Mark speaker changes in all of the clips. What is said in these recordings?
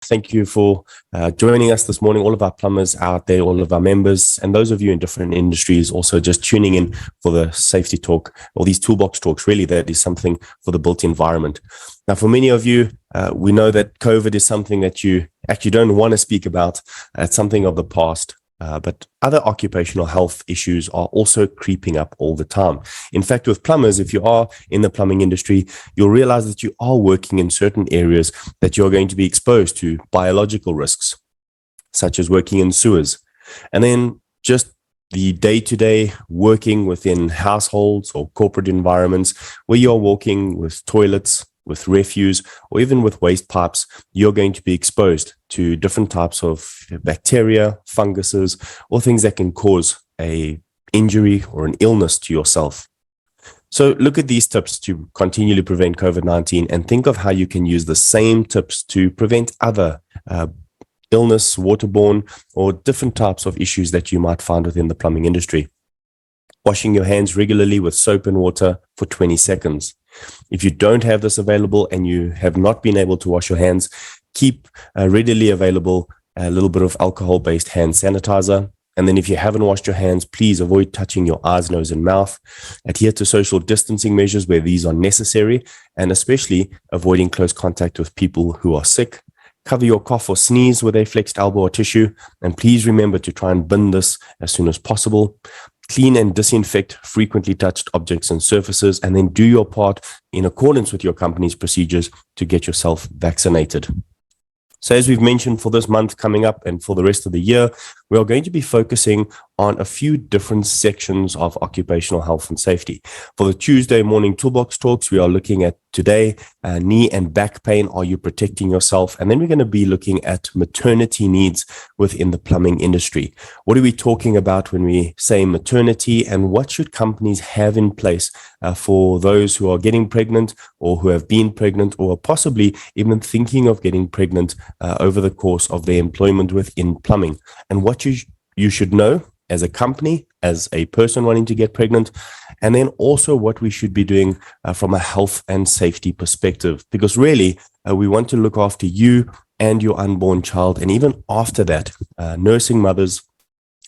Speaker 1: Thank you for joining us this morning, all of our plumbers out there, all of our members, and those of you in different industries also just tuning in for the safety talk, or these toolbox talks. Really, that is something for the built environment. Now, for many of you, we know that COVID is something that you actually don't want to speak about. It's something of the past. But other occupational health issues are also creeping up all the time. In fact, with plumbers, if you are in the plumbing industry, you'll realize that you are working in certain areas that you're going to be exposed to biological risks, such as working in sewers. And then just the day-to-day working within households or corporate environments where you're working with toilets, with refuse, or even with waste pipes, you're going to be exposed to different types of bacteria, funguses, or things that can cause an injury or an illness to yourself. So look at these tips to continually prevent COVID-19 and think of how you can use the same tips to prevent other illness, waterborne, or different types of issues that you might find within the plumbing industry. Washing your hands regularly with soap and water for 20 seconds. If you don't have this available and you have not been able to wash your hands, keep readily available a little bit of alcohol-based hand sanitizer. And then if you haven't washed your hands, please avoid touching your eyes, nose, and mouth. Adhere to social distancing measures where these are necessary, and especially avoiding close contact with people who are sick. Cover your cough or sneeze with a flexed elbow or tissue, and please remember to try and bin this as soon as possible. Clean and disinfect frequently touched objects and surfaces, and then do your part in accordance with your company's procedures to get yourself vaccinated. So as we've mentioned, for this month coming up and for the rest of the year, we are going to be focusing on a few different sections of occupational health and safety. For the Tuesday morning Toolbox Talks, we are looking at today, knee and back pain. Are you protecting yourself? And then we're going to be looking at maternity needs within the plumbing industry. What are we talking about when we say maternity, and what should companies have in place for those who are getting pregnant or who have been pregnant or possibly even thinking of getting pregnant over the course of their employment within plumbing, and what you should know as a company, as a person wanting to get pregnant, and then also what we should be doing from a health and safety perspective. Because really, we want to look after you and your unborn child. And even after that, nursing mothers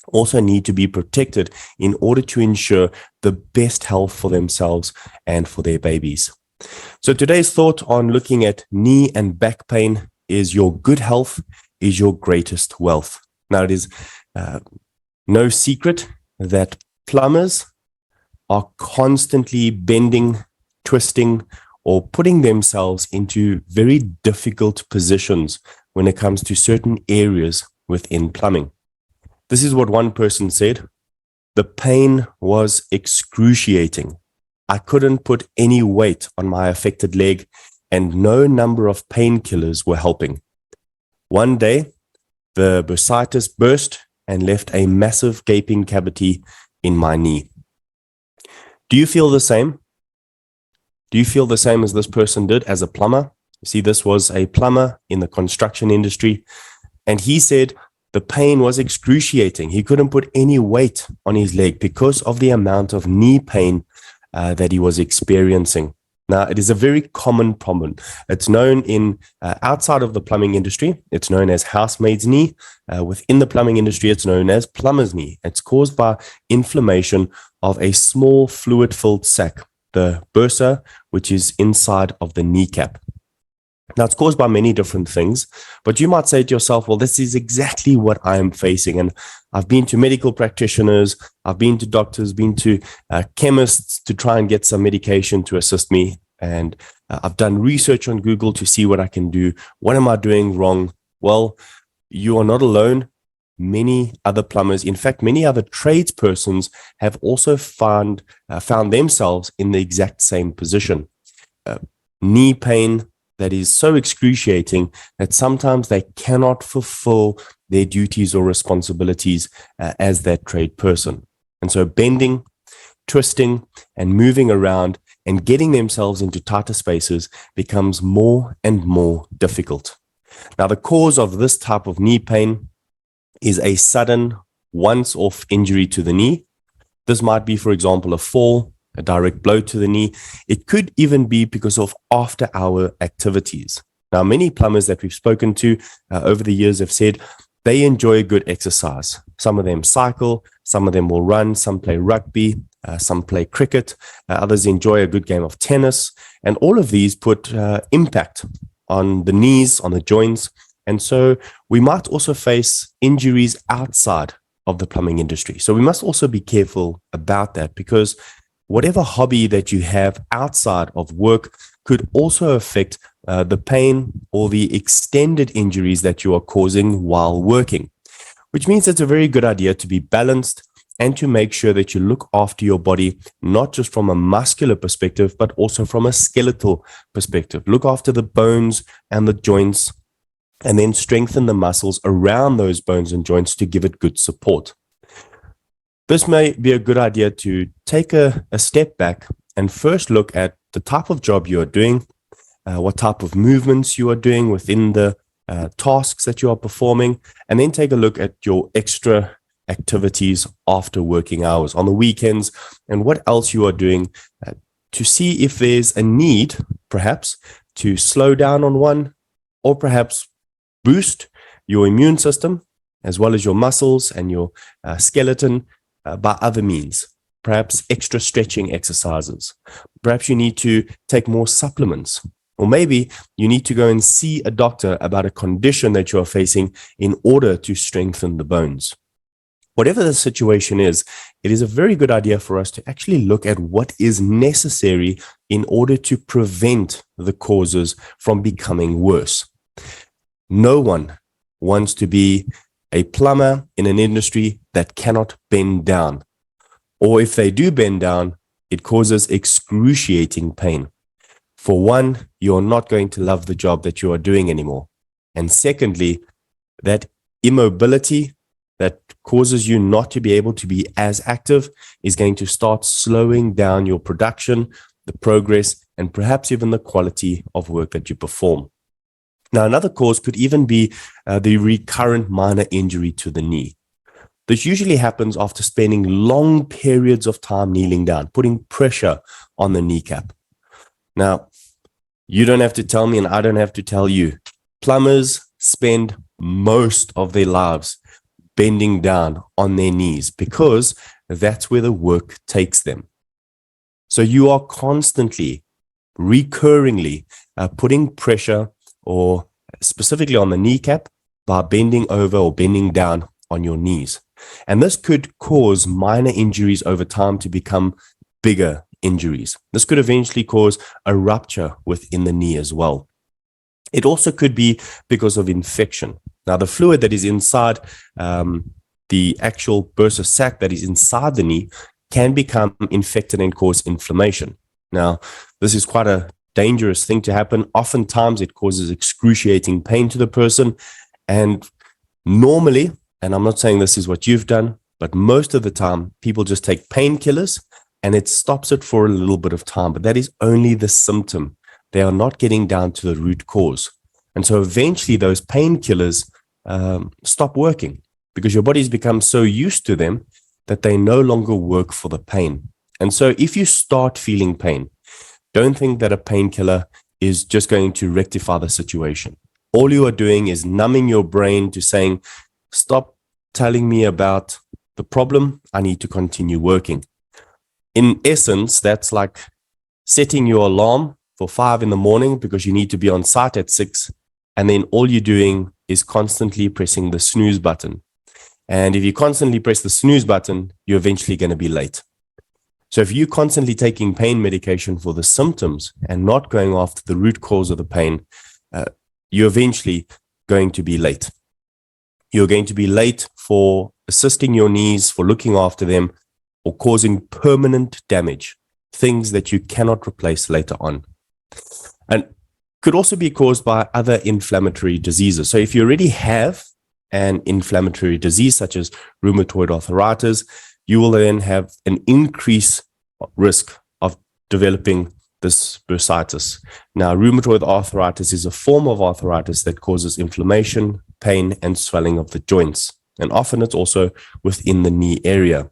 Speaker 1: also need to be protected in order to ensure the best health for themselves and for their babies. So today's thought on looking at knee and back pain is: your good health is your greatest wealth. Now, it is no secret that plumbers are constantly bending, twisting, or putting themselves into very difficult positions when it comes to certain areas within plumbing. This is what one person said: the pain was excruciating. I couldn't put any weight on my affected leg, and no number of painkillers were helping. One day, the bursitis burst and left a massive gaping cavity in my knee. Do you feel the same? Do you feel the same as this person did as a plumber? You see, this was a plumber in the construction industry, and he said the pain was excruciating. He couldn't put any weight on his leg because of the amount of knee pain that he was experiencing. Now, it is a very common problem. It's known in outside of the plumbing industry. It's known as housemaid's knee. Within the plumbing industry, it's known as plumber's knee. It's caused by inflammation of a small fluid-filled sac, the bursa, which is inside of the kneecap. Now, it's caused by many different things, but you might say to yourself, well, this is exactly what I'm facing. And I've been to medical practitioners, I've been to doctors, been to chemists to try and get some medication to assist me. And I've done research on Google to see what I can do. What am I doing wrong? Well, you are not alone. Many other plumbers, in fact, many other tradespersons have also found themselves in the exact same position. Knee pain that is so excruciating that sometimes they cannot fulfill their duties or responsibilities as that trade person. And so bending, twisting, and moving around and getting themselves into tighter spaces becomes more and more difficult. Now, the cause of this type of knee pain is a sudden, once-off injury to the knee. This might be, for example, a fall, a direct blow to the knee. It could even be because of after-hour activities. Now, many plumbers that we've spoken to over the years have said they enjoy good exercise. Some of them cycle, some of them will run, some play rugby, some play cricket, others enjoy a good game of tennis. And all of these put impact on the knees, on the joints. And so we might also face injuries outside of the plumbing industry. So we must also be careful about that, because whatever hobby that you have outside of work could also affect the pain or the extended injuries that you are causing while working, which means it's a very good idea to be balanced and to make sure that you look after your body, not just from a muscular perspective, but also from a skeletal perspective. Look after the bones and the joints, and then strengthen the muscles around those bones and joints to give it good support. This may be a good idea to take a step back and first look at the type of job you are doing, what type of movements you are doing within the tasks that you are performing, and then take a look at your extra activities after working hours, on the weekends, and what else you are doing to see if there's a need, perhaps, to slow down on one, or perhaps boost your immune system as well as your muscles and your skeleton by other means. Perhaps extra stretching exercises. Perhaps you need to take more supplements. Or maybe you need to go and see a doctor about a condition that you are facing in order to strengthen the bones. Whatever the situation is, it is a very good idea for us to actually look at what is necessary in order to prevent the causes from becoming worse. No one wants to be a plumber in an industry that cannot bend down. Or if they do bend down, it causes excruciating pain. For one, you're not going to love the job that you are doing anymore. And secondly, that immobility that causes you not to be able to be as active is going to start slowing down your production, the progress, and perhaps even the quality of work that you perform. Now, another cause could even be the recurrent minor injury to the knee. This usually happens after spending long periods of time kneeling down, putting pressure on the kneecap. Now, you don't have to tell me, and I don't have to tell you, plumbers spend most of their lives bending down on their knees because that's where the work takes them. So you are constantly, recurringly putting pressure, or specifically on the kneecap, by bending over or bending down on your knees. And this could cause minor injuries over time to become bigger injuries. This could eventually cause a rupture within the knee as well. It also could be because of infection. Now, the fluid that is inside the actual bursa sac that is inside the knee can become infected and cause inflammation. Now, this is quite a dangerous thing to happen. Oftentimes, it causes excruciating pain to the person. And normally, and I'm not saying this is what you've done, but most of the time, people just take painkillers and it stops it for a little bit of time. But that is only the symptom. They are not getting down to the root cause. And so eventually, those painkillers stop working because your body's become so used to them that they no longer work for the pain. And so if you start feeling pain, don't think that a painkiller is just going to rectify the situation. All you are doing is numbing your brain to saying, stop telling me about the problem. I need to continue working. In essence, that's like setting your alarm for 5 a.m. because you need to be on site at 6. And then all you're doing is constantly pressing the snooze button. And if you constantly press the snooze button, you're eventually going to be late. So if you're constantly taking pain medication for the symptoms and not going after the root cause of the pain, you're eventually going to be late. You're going to be late for assisting your knees, for looking after them, or causing permanent damage, things that you cannot replace later on. And could also be caused by other inflammatory diseases. So if you already have an inflammatory disease such as rheumatoid arthritis, you will then have an increased risk of developing this bursitis. Now, rheumatoid arthritis is a form of arthritis that causes inflammation, pain, and swelling of the joints. And often it's also within the knee area.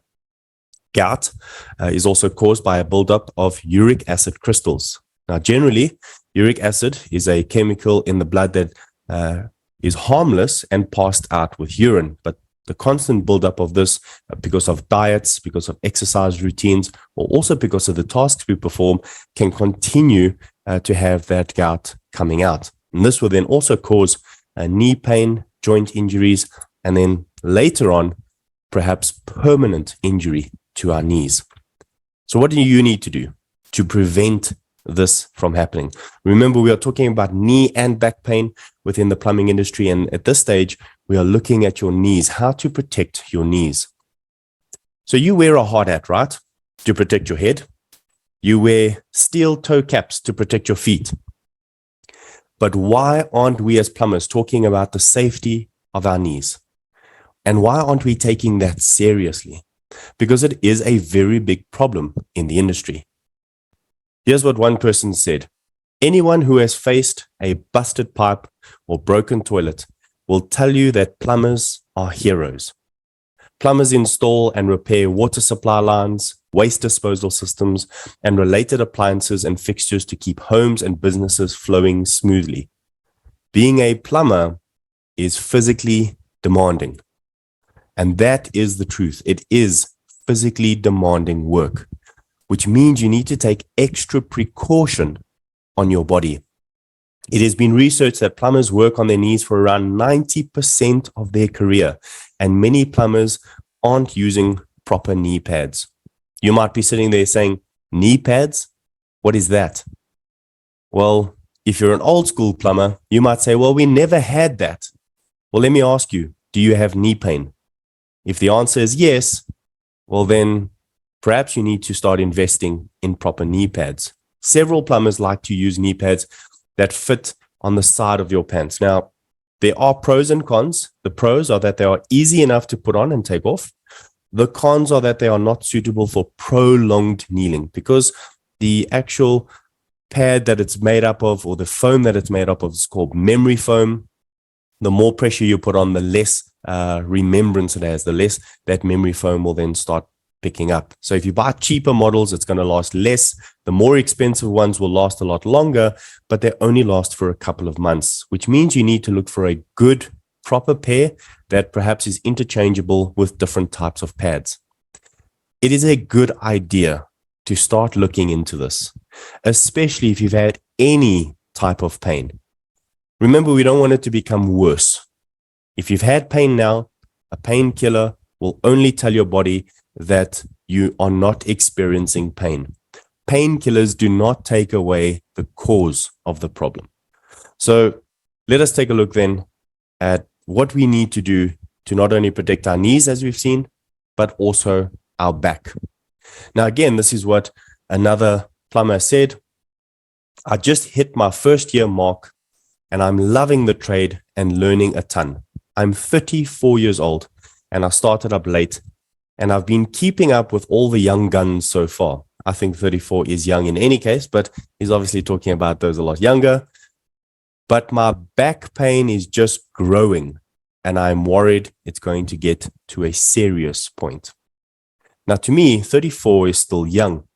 Speaker 1: Gout is also caused by a buildup of uric acid crystals. Now, generally, Uric acid is a chemical in the blood that is harmless and passed out with urine, but the constant buildup of this because of diets, because of exercise routines, or also because of the tasks we perform can continue to have that gout coming out. And this will then also cause knee pain, joint injuries, and then later on, perhaps permanent injury to our knees. So what do you need to do to prevent this from happening? Remember, we are talking about knee and back pain within the plumbing industry. And at this stage, we are looking at your knees, how to protect your knees. So you wear a hard hat, right? To protect your head. You wear steel toe caps to protect your feet. But why aren't we as plumbers talking about the safety of our knees? And why aren't we taking that seriously? Because it is a very big problem in the industry. Here's what one person said. Anyone who has faced a busted pipe or broken toilet will tell you that plumbers are heroes. Plumbers install and repair water supply lines, waste disposal systems, and related appliances and fixtures to keep homes and businesses flowing smoothly. Being a plumber is physically demanding. And that is the truth. It is physically demanding work, which means you need to take extra precaution on your body. It has been researched that plumbers work on their knees for around 90% of their career, and many plumbers aren't using proper knee pads. You might be sitting there saying, knee pads? What is that? Well, if you're an old school plumber, you might say, well, we never had that. Well, let me ask you, do you have knee pain? If the answer is yes, well then perhaps you need to start investing in proper knee pads. Several plumbers like to use knee pads that fit on the side of your pants. Now, there are pros and cons. The pros are that they are easy enough to put on and take off. The cons are that they are not suitable for prolonged kneeling because the actual pad that it's made up of, or the foam that it's made up of, is called memory foam. The more pressure you put on, the less remembrance it has, the less that memory foam will then start picking up. So if you buy cheaper models, it's going to last less. The more expensive ones will last a lot longer, but they only last for a couple of months, which means you need to look for a good, proper pair that perhaps is interchangeable with different types of pads. It is a good idea to start looking into this, especially if you've had any type of pain. Remember, we don't want it to become worse. If you've had pain now, a painkiller will only tell your body that you are not experiencing pain. Painkillers do not take away the cause of the problem. So let us take a look then at what we need to do to not only protect our knees, as we've seen, but also our back. Now, again, this is what another plumber said. I just hit my first year mark and I'm loving the trade and learning a ton. I'm 34 years old and I started up late and I've been keeping up with all the young guns so far. I think 34 is young in any case, but he's obviously talking about those a lot younger. But my back pain is just growing and I'm worried it's going to get to a serious point. Now, to me, 34 is still young.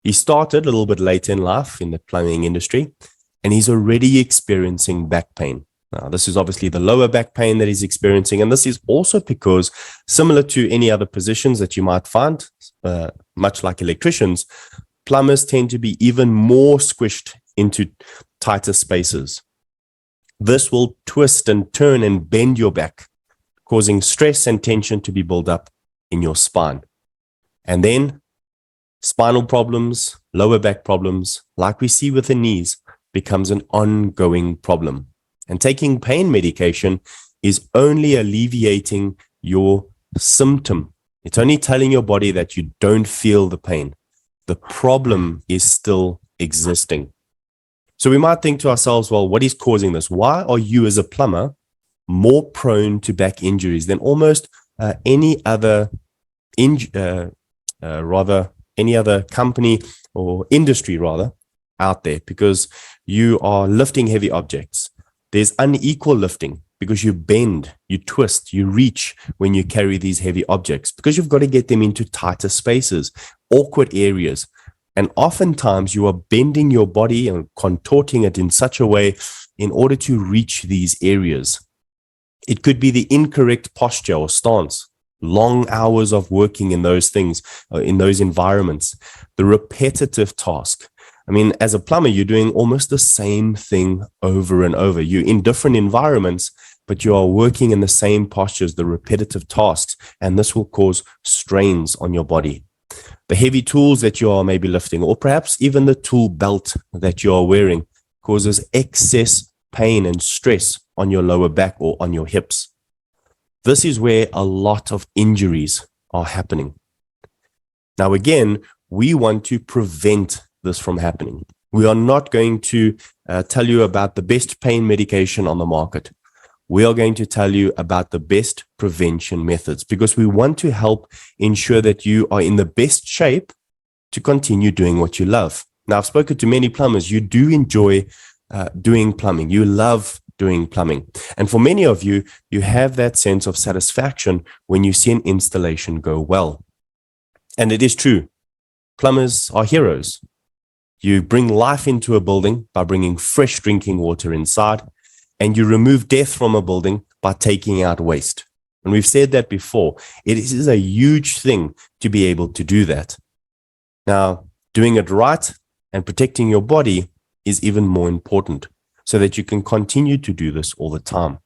Speaker 1: He started a little bit late in life in the plumbing industry, and he's already experiencing back pain. Now, this is obviously the lower back pain that he's experiencing, and this is also because, similar to any other positions that you might find, much like electricians, plumbers tend to be even more squished into tighter spaces. This will twist and turn and bend your back, causing stress and tension to be built up in your spine. And then spinal problems, lower back problems, like we see with the knees, becomes an ongoing problem. And taking pain medication is only alleviating your symptom. It's only telling your body that you don't feel the pain. The problem is still existing. So we might think to ourselves, well, what is causing this? Why are you as a plumber more prone to back injuries than almost any other any other company or industry out there? Because you are lifting heavy objects. There's unequal lifting because you bend, you twist, you reach when you carry these heavy objects because you've got to get them into tighter spaces, awkward areas. And oftentimes you are bending your body and contorting it in such a way in order to reach these areas. It could be the incorrect posture or stance, long hours of working in those things, in those environments, the repetitive task. I mean, as a plumber, you're doing almost the same thing over and over. You're in different environments, but you are working in the same postures, the repetitive tasks, and this will cause strains on your body. The heavy tools that you are maybe lifting, or perhaps even the tool belt that you are wearing, causes excess pain and stress on your lower back or on your hips. This is where a lot of injuries are happening. Now, again, we want to prevent this from happening. We are not going to tell you about the best pain medication on the market. We are going to tell you about the best prevention methods because we want to help ensure that you are in the best shape to continue doing what you love. Now, I've spoken to many plumbers. You do enjoy doing plumbing. You love doing plumbing. And for many of you, you have that sense of satisfaction when you see an installation go well. And it is true. Plumbers are heroes. You bring life into a building by bringing fresh drinking water inside, and you remove death from a building by taking out waste. And we've said that before. It is a huge thing to be able to do that. Now, doing it right and protecting your body is even more important so that you can continue to do this all the time.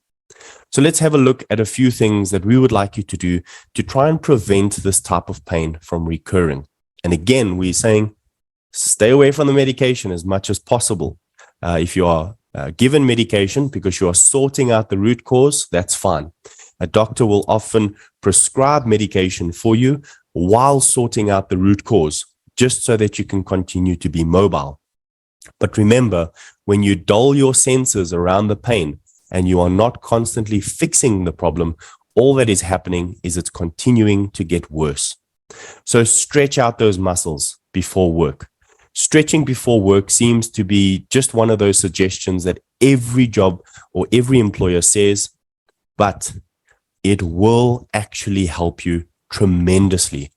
Speaker 1: So let's have a look at a few things that we would like you to do to try and prevent this type of pain from recurring. And again, we're saying stay away from the medication as much as possible. If you are given medication because you are sorting out the root cause, that's fine. A doctor will often prescribe medication for you while sorting out the root cause, just so that you can continue to be mobile. But remember, when you dull your senses around the pain and you are not constantly fixing the problem, all that is happening is it's continuing to get worse. So stretch out those muscles before work. Stretching before work seems to be just one of those suggestions that every job or every employer says, but it will actually help you tremendously,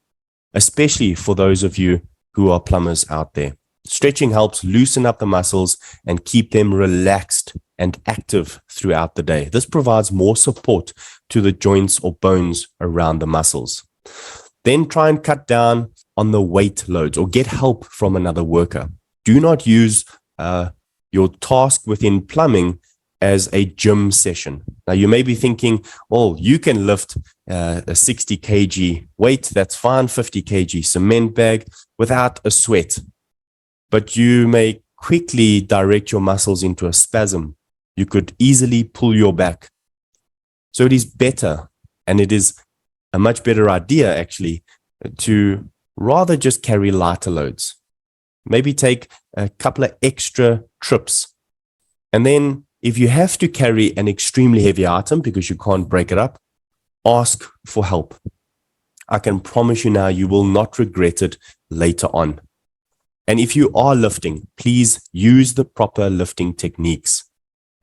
Speaker 1: especially for those of you who are plumbers out there. Stretching helps loosen up the muscles and keep them relaxed and active throughout the day. This provides more support to the joints or bones around the muscles. Then try and cut down on the weight loads or get help from another worker. Do not use your task within plumbing as a gym session. Now, you may be thinking, oh, you can lift a 60 kg weight, that's fine, 50 kg cement bag without a sweat. But you may quickly direct your muscles into a spasm. You could easily pull your back. So it is better, and it is a much better idea actually, to rather just carry lighter loads. Maybe take a couple of extra trips. And then if you have to carry an extremely heavy item because you can't break it up, ask for help. I can promise you now, you will not regret it later on. And if you are lifting, please use the proper lifting techniques.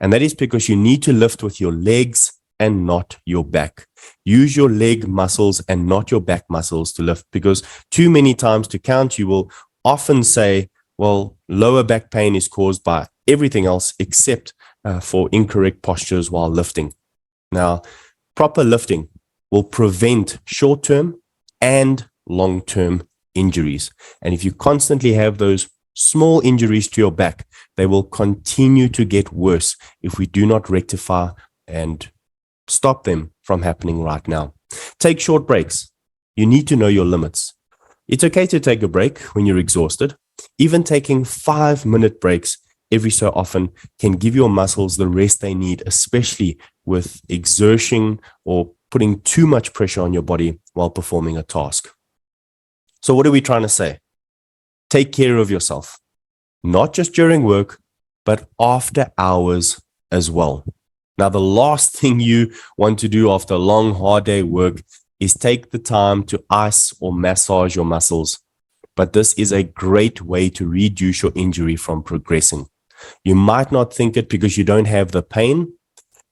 Speaker 1: And that is because you need to lift with your legs and not your back. Use your leg muscles and not your back muscles to lift, because too many times to count, you will often say, well, lower back pain is caused by everything else except for incorrect postures while lifting. Now, proper lifting will prevent short-term and long-term injuries. And if you constantly have those small injuries to your back, they will continue to get worse if we do not rectify and stop them from happening right now. Take short breaks. You need to know your limits. It's okay to take a break when you're exhausted. Even taking 5-minute breaks every so often can give your muscles the rest they need, especially with exertion or putting too much pressure on your body while performing a task. So what are we trying to say? Take care of yourself, not just during work, but after hours as well. Now, the last thing you want to do after a long, hard day work is take the time to ice or massage your muscles. But this is a great way to reduce your injury from progressing. You might not think it because you don't have the pain,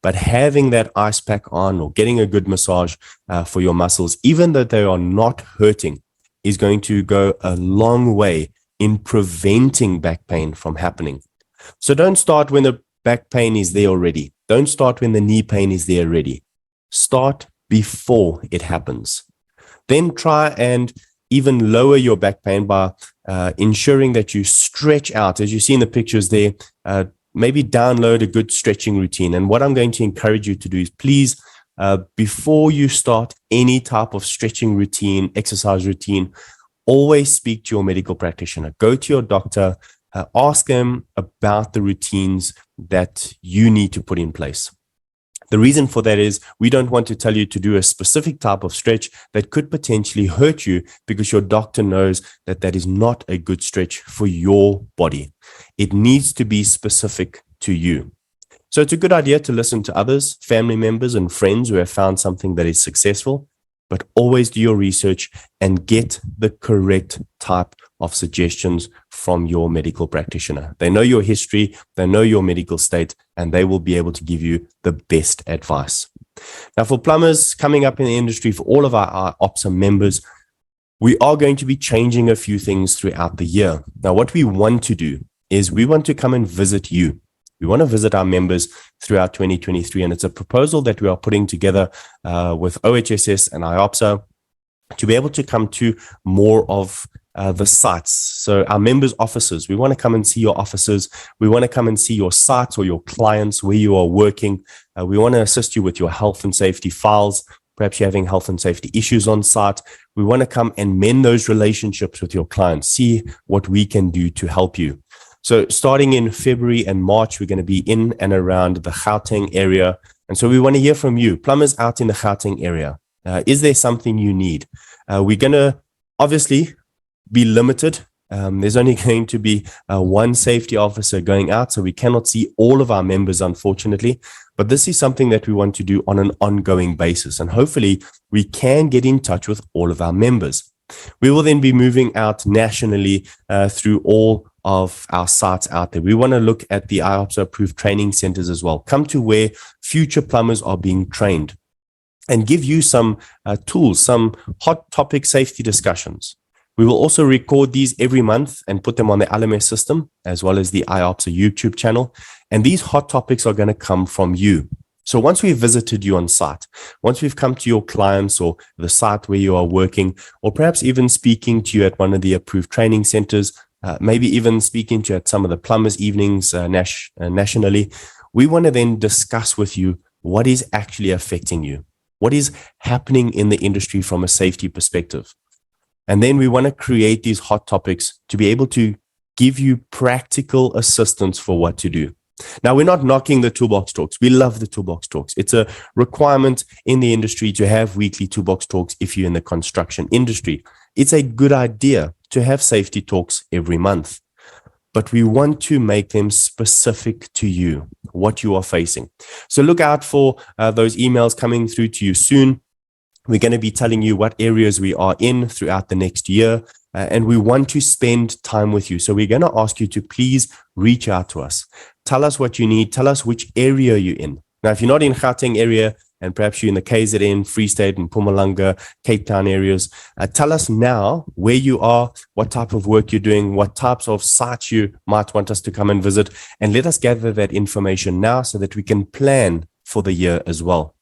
Speaker 1: but having that ice pack on or getting a good massage for your muscles, even though they are not hurting, is going to go a long way in preventing back pain from happening. So don't start when the back pain is there already. Don't start when the knee pain is there already. Start before it happens. Then try and even lower your back pain by ensuring that you stretch out. As you see in the pictures there, maybe download a good stretching routine. And what I'm going to encourage you to do is please, before you start any type of stretching routine, exercise routine, always speak to your medical practitioner. Go to your doctor, ask them about the routines that you need to put in place. The reason for that is we don't want to tell you to do a specific type of stretch that could potentially hurt you because your doctor knows that that is not a good stretch for your body. It needs to be specific to you. So it's a good idea to listen to others, family members and friends who have found something that is successful, but always do your research and get the correct type of suggestions from your medical practitioner. They know your history, they know your medical state, and they will be able to give you the best advice. Now, for plumbers coming up in the industry, for all of our OPSA members, we are going to be changing a few things throughout the year. Now, what we want to do is we want to come and visit you. We want to visit our members throughout 2023, and it's a proposal that we are putting together with OHSS and IOPSA to be able to come to more of the sites. So our members' offices, we want to come and see your offices. We want to come and see your sites or your clients where you are working. We want to assist you with your health and safety files. Perhaps you're having health and safety issues on site. We want to come and mend those relationships with your clients, see what we can do to help you. So starting in February and March, we're going to be in and around the Gauteng area. And so we want to hear from you, plumbers out in the Gauteng area. Is there something you need? We're going to obviously be limited. There's only going to be one safety officer going out, so we cannot see all of our members, unfortunately. But this is something that we want to do on an ongoing basis. And hopefully we can get in touch with all of our members. We will then be moving out nationally through all of our sites out there. We want to look at the IOPSA approved training centers as well. Come to where future plumbers are being trained and give you some tools, some hot topic safety discussions. We will also record these every month and put them on the LMS system as well as the IOPSA YouTube channel. And these hot topics are going to come from you. So once we've visited you on site, once we've come to your clients or the site where you are working, or perhaps even speaking to you at one of the approved training centers, maybe even speaking to you at some of the plumbers' evenings nationally, we want to then discuss with you what is actually affecting you, what is happening in the industry from a safety perspective. And then we want to create these hot topics to be able to give you practical assistance for what to do. Now, we're not knocking the Toolbox Talks. We love the Toolbox Talks. It's a requirement in the industry to have weekly Toolbox Talks if you're in the construction industry. It's a good idea to have safety talks every month, but we want to make them specific to you, what you are facing. So look out for those emails coming through to you soon. We're going to be telling you what areas we are in throughout the next year, and we want to spend time with you. So we're going to ask you to please reach out to us. Tell us what you need. Tell us which area you're in. Now, if you're not in Gauteng area, and perhaps you're in the KZN, Free State, and Mpumalanga, Cape Town areas, tell us now where you are, what type of work you're doing, what types of sites you might want us to come and visit, and let us gather that information now so that we can plan for the year as well.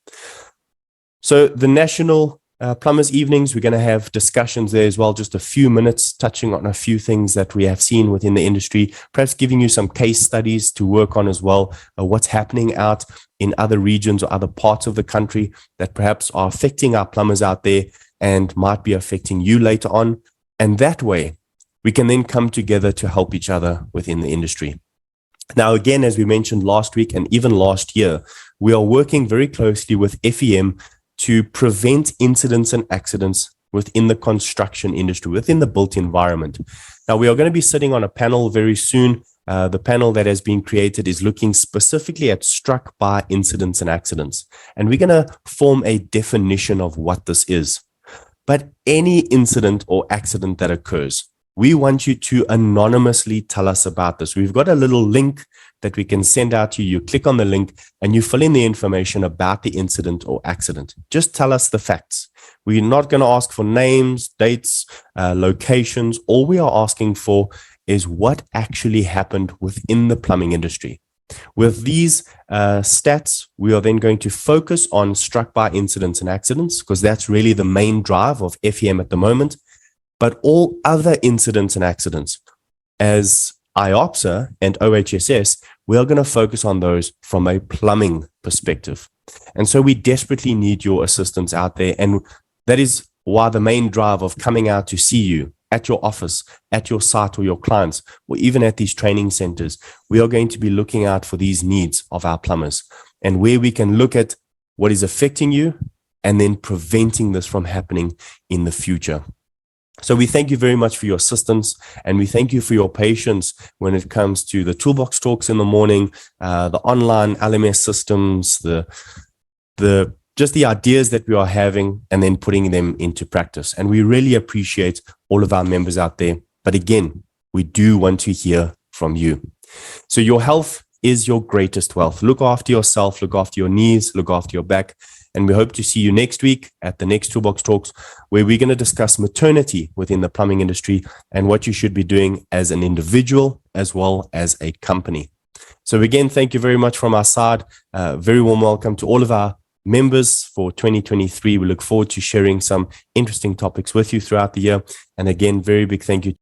Speaker 1: So the National Plumbers Evenings, we're going to have discussions there as well, just a few minutes touching on a few things that we have seen within the industry, perhaps giving you some case studies to work on as well, what's happening out in other regions or other parts of the country that perhaps are affecting our plumbers out there and might be affecting you later on. And that way, we can then come together to help each other within the industry. Now, again, as we mentioned last week and even last year, we are working very closely with FEM to prevent incidents and accidents within the construction industry, within the built environment. Now, we are going to be sitting on a panel very soon. The panel that has been created is looking specifically at struck by incidents and accidents. And we're going to form a definition of what this is. But any incident or accident that occurs, we want you to anonymously tell us about this. We've got a little link that we can send out to you. You click on the link and you fill in the information about the incident or accident. Just tell us the facts. We're not going to ask for names, dates, locations. All we are asking for is what actually happened within the plumbing industry. With these stats, we are then going to focus on struck by incidents and accidents, because that's really the main drive of FEM at the moment. But all other incidents and accidents, as IOPSA and OHSS, we are going to focus on those from a plumbing perspective. And so we desperately need your assistance out there. And that is why the main drive of coming out to see you at your office, at your site, or your clients, or even at these training centers, we are going to be looking out for these needs of our plumbers, and where we can look at what is affecting you and then preventing this from happening in the future. So we thank you very much for your assistance, and we thank you for your patience when it comes to the Toolbox Talks in the morning, the online LMS systems, just the ideas that we are having, and then putting them into practice. And we really appreciate all of our members out there. But again, we do want to hear from you. So your health is your greatest wealth. Look after yourself, look after your knees, look after your back. And we hope to see you next week at the next Toolbox Talks, where we're going to discuss maternity within the plumbing industry and what you should be doing as an individual as well as a company. So again, thank you very much from our side. Very warm welcome to all of our members for 2023. We look forward to sharing some interesting topics with you throughout the year. And again, very big thank you